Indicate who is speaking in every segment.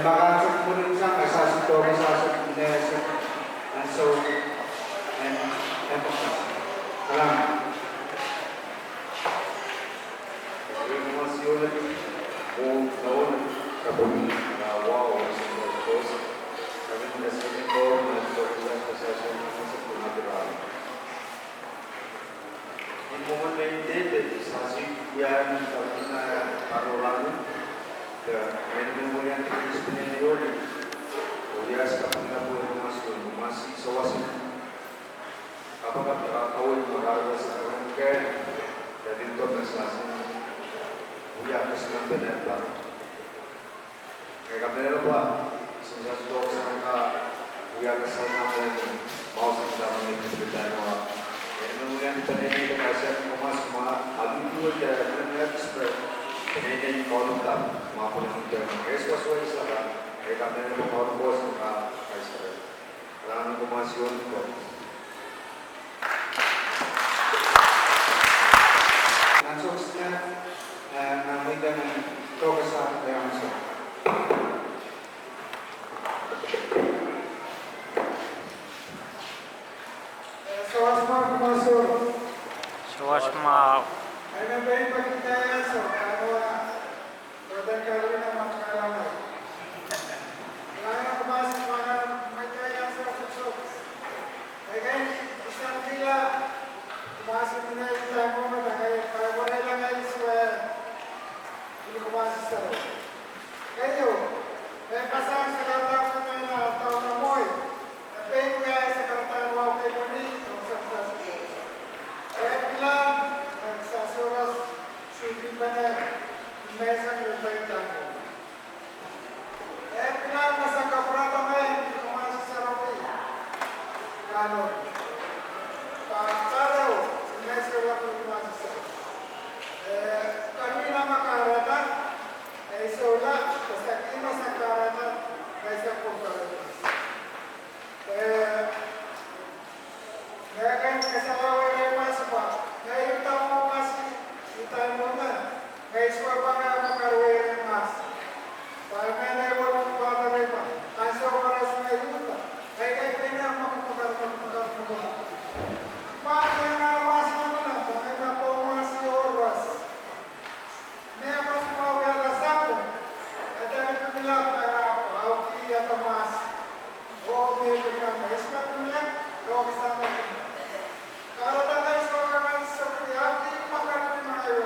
Speaker 1: makasok mo rin siya, kasasito, kasasok, inesok, and so, and emphasis. Salamat.
Speaker 2: Información o naon kabumi na wow sa pagkos kami na sa ito na pagkulang pasasyon ng sa natural. Yung moment na hindi sa sikyan kami na parolano the minimum yang disebenarnya yun ulias kapag na po yung masih sawasin kapag kawin magagawa sa karangkan dan itu nasasin ulias ng benar kaya kami na ba sa stok sa mga ulias sa namin mau sa dami ng pagdano minimum yang disebenarnya kasi mas aludo ya dengan expert ini kolom tam maupun yang sesuai sahaja, mereka memang orang bos mereka kaisar. Lalu komasion kok.
Speaker 1: Nansuknya namanya dengan Profesor Leonso. Sawasma komasion.
Speaker 3: Sawasma.
Speaker 1: Ano ba yung pagkikaya so? Dan kalau kita makan lama, kalau kemas mana mereka yang susah, mereka Islam bila kemas ini Islam mana mereka kalau orang lain suai ini kemas seru. Kayu, pasang sekarang mana atau namoy, tapi yang sekarang mau kayu ni susah. Bila sesuatu sudah benar. Mesa que está entrando. Final nessa caprata também, como a gente sabe aqui. Cano. Para o mesa que vai para o mais certo. Kami nama karata, isola, basta aqui nessa karata, vai ser por karata. Mereka essa lawa é mais apa? Mereka tahu masih kita mana? Guys, wapanga makarwe mas. Pagmana wala pada reba. Kaso para sa ayuda. Kaya kaya makapagpag. Paano na mas na kaya na po mas oras. Nemas mo wala sapo. Ada nila para auki at mas. O may kanya. Isma niya, o kasama niya. Kalau tak guys, orang seperti hati makan mayo.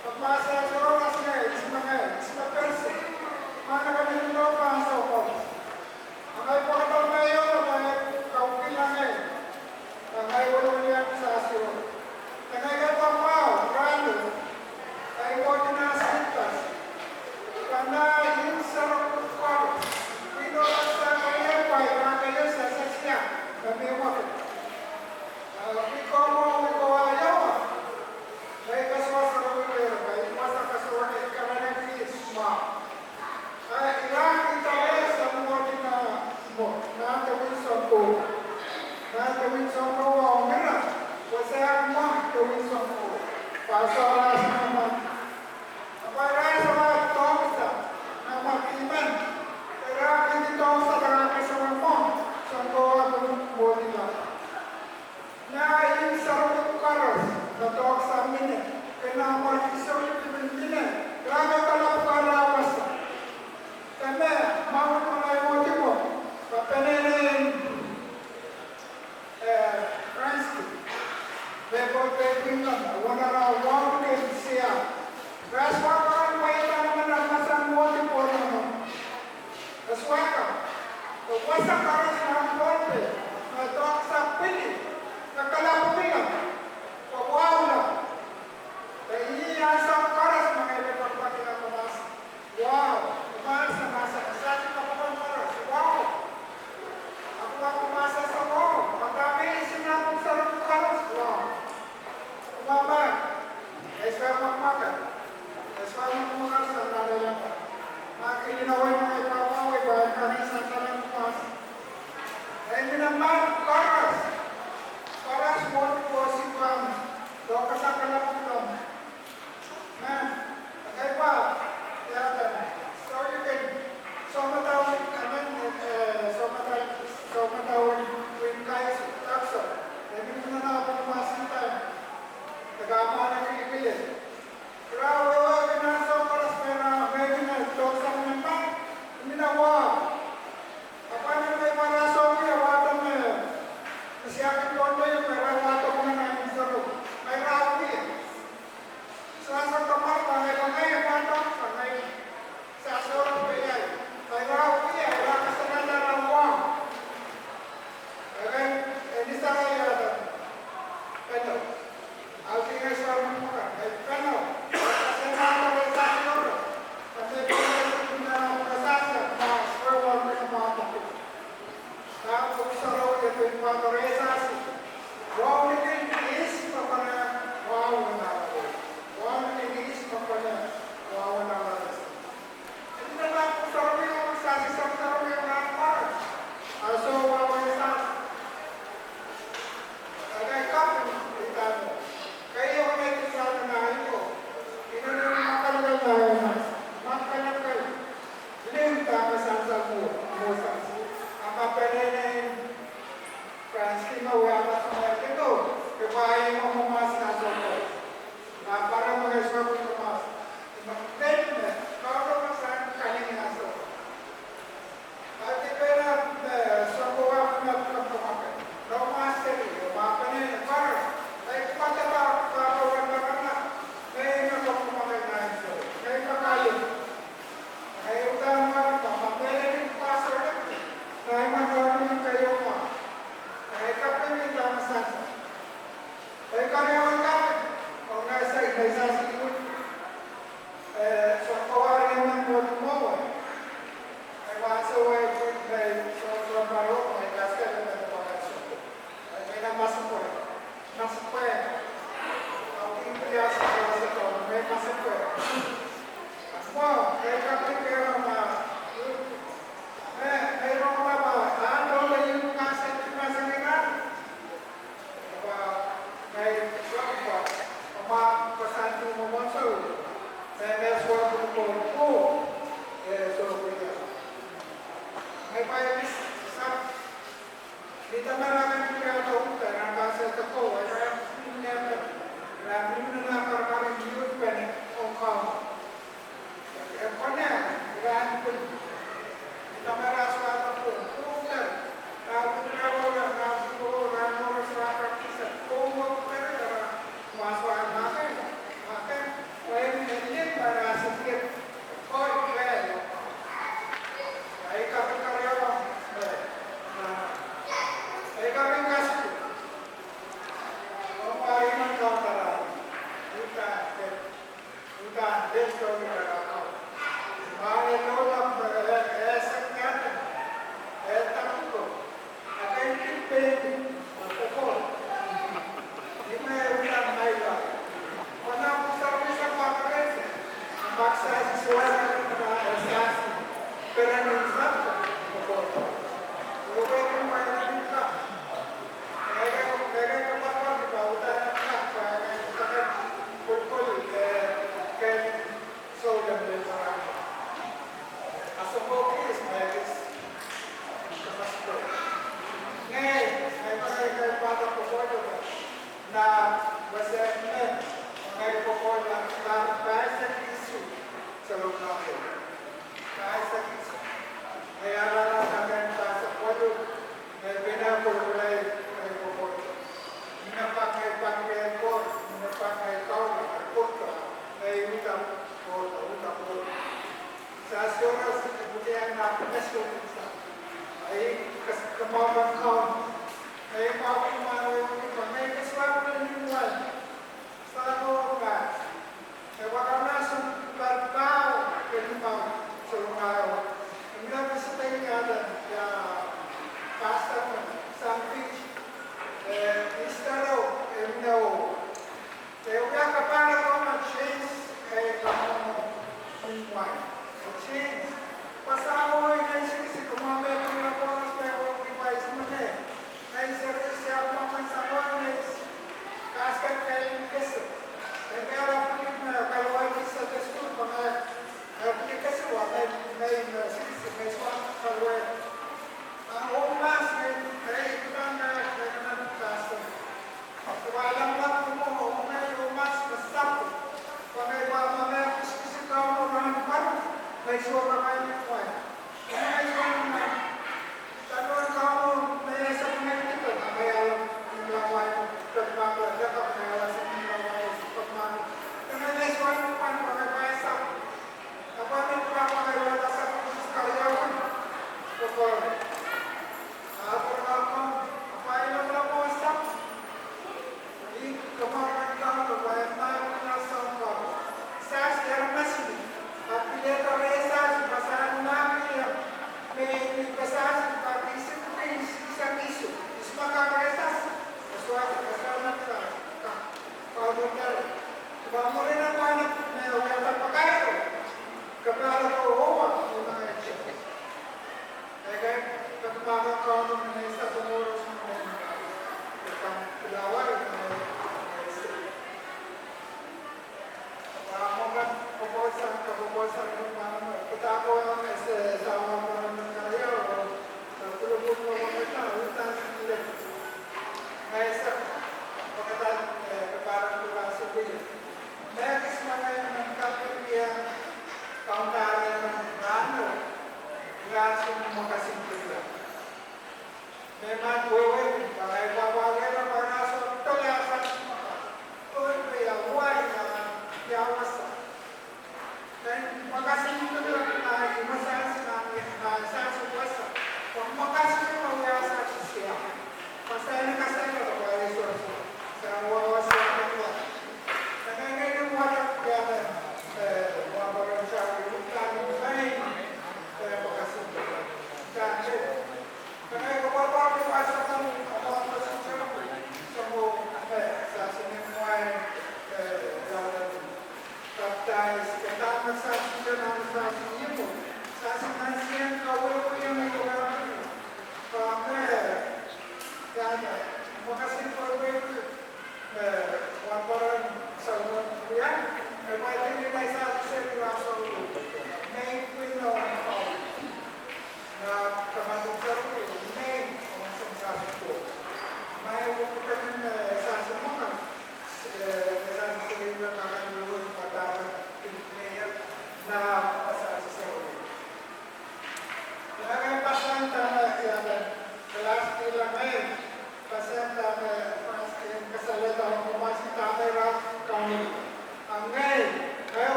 Speaker 1: Pagmasa sa oras ngayon, mga perse, Karena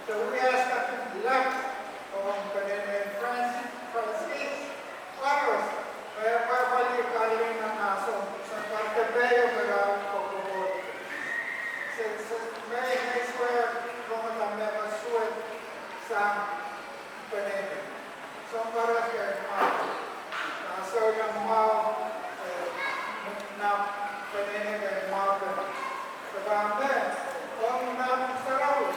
Speaker 1: So we ask that you elect on Penene Francis Paros, Pabali Kalin ng Naso, sa Cartebeo para Pagkakot. So may swear kung matanda masuwet sa Penene. So para kaya so yung mga na Penene kaya mga Pagkakot. Kung napasaraw,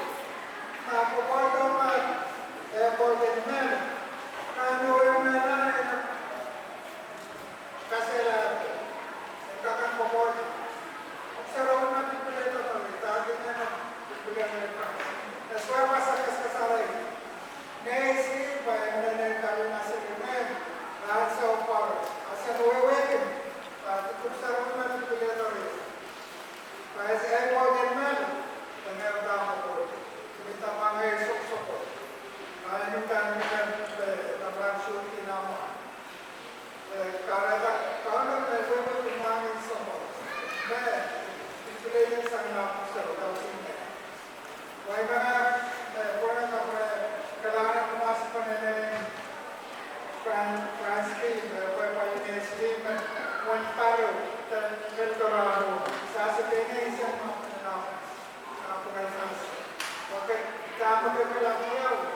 Speaker 1: napuporto at airport in Mel, ano yung nanay kasi nagkakaporto. Saraw na pipili ito kami, tagi na na pipili ang ito. Naswara sa kasasaray. Naisip ba yung nanay kami na sa Mel, lahat sa upar. Asa nuwewekin, kung saraw na pipili ito rin. Kaya sa airport in Mel, meron ako po. Kita mga sok-sok po. Kaya yung kanilang nabrang shooting naman. Kaya na ito tumangin sa mo. Kaya, ituloy sa nga sa rawsin niya. Kaya mga, kung kailangan pumasok pa nila yung France team, kaya pa yung team, one paro, Eldorado. Sasabihin niya isang okay, tama ka lang yaw.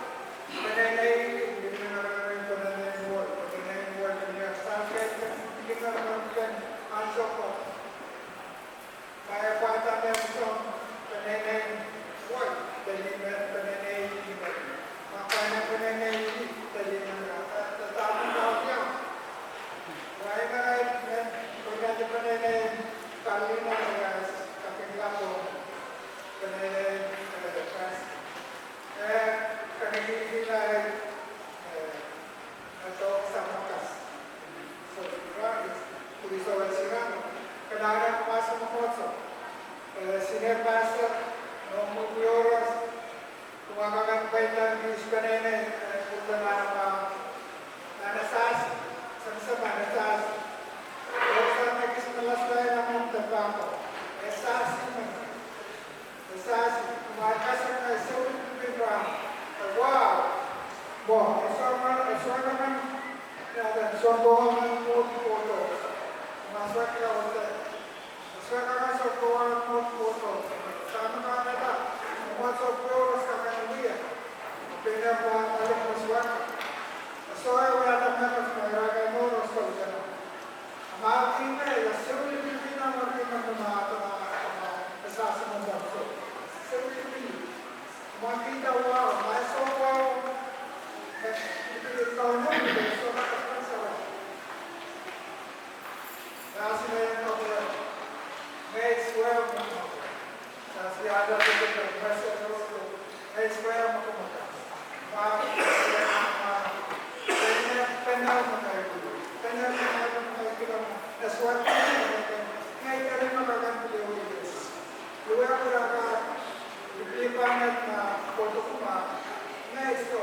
Speaker 1: Panay hindi na rin panay word. Panay word niya. Sakit, hindi ka naman answer ko. Kaya pata na ito, panay word. Panay email. Makanya panay tali na. Tatapon na ako yaw. Kaya nga, kung natin panay tali na kapigla ko, panay kanilila ito sa makas. So, tulisawan sila. Kailangan pumasok ng kotso. Senior pastor, noong Mugloras, kumakakanbay ng Hispanene, punta na nasas, sama-sama nasas. Kaya sa nagkismalas tayo ng mga tabako. Nasasi mo. Nasasi. Kumakasar na isulit ng Bibram. Wow! Bon, eso naman sorbohan ng photo. Maswak ka ulit. Maswak ka nga sorbohan ng photo. Sama ka nila. Mga sorbohan ka kaniliya. Pinapakalit maswak ka. So ay wala naman at mayragay mo rosto ka na. Ang aking na, sulit yung pinamagin ng mga kasasa ng bakso. Sulit yung makita wow, I saw wow. Ikaw mo, so nakaspan sa wow. Kasi na yung kapag may swear mo. Kasi ada ko yung nag-pressure rosto. May swear mo kumaka. Penal mo kayo. Penal mo kayo. Naswat mo kayo. Ngayon ka rin makaganti yung ulit. Luwa ko lang ka. Ipangat na photo ko ma, na ito,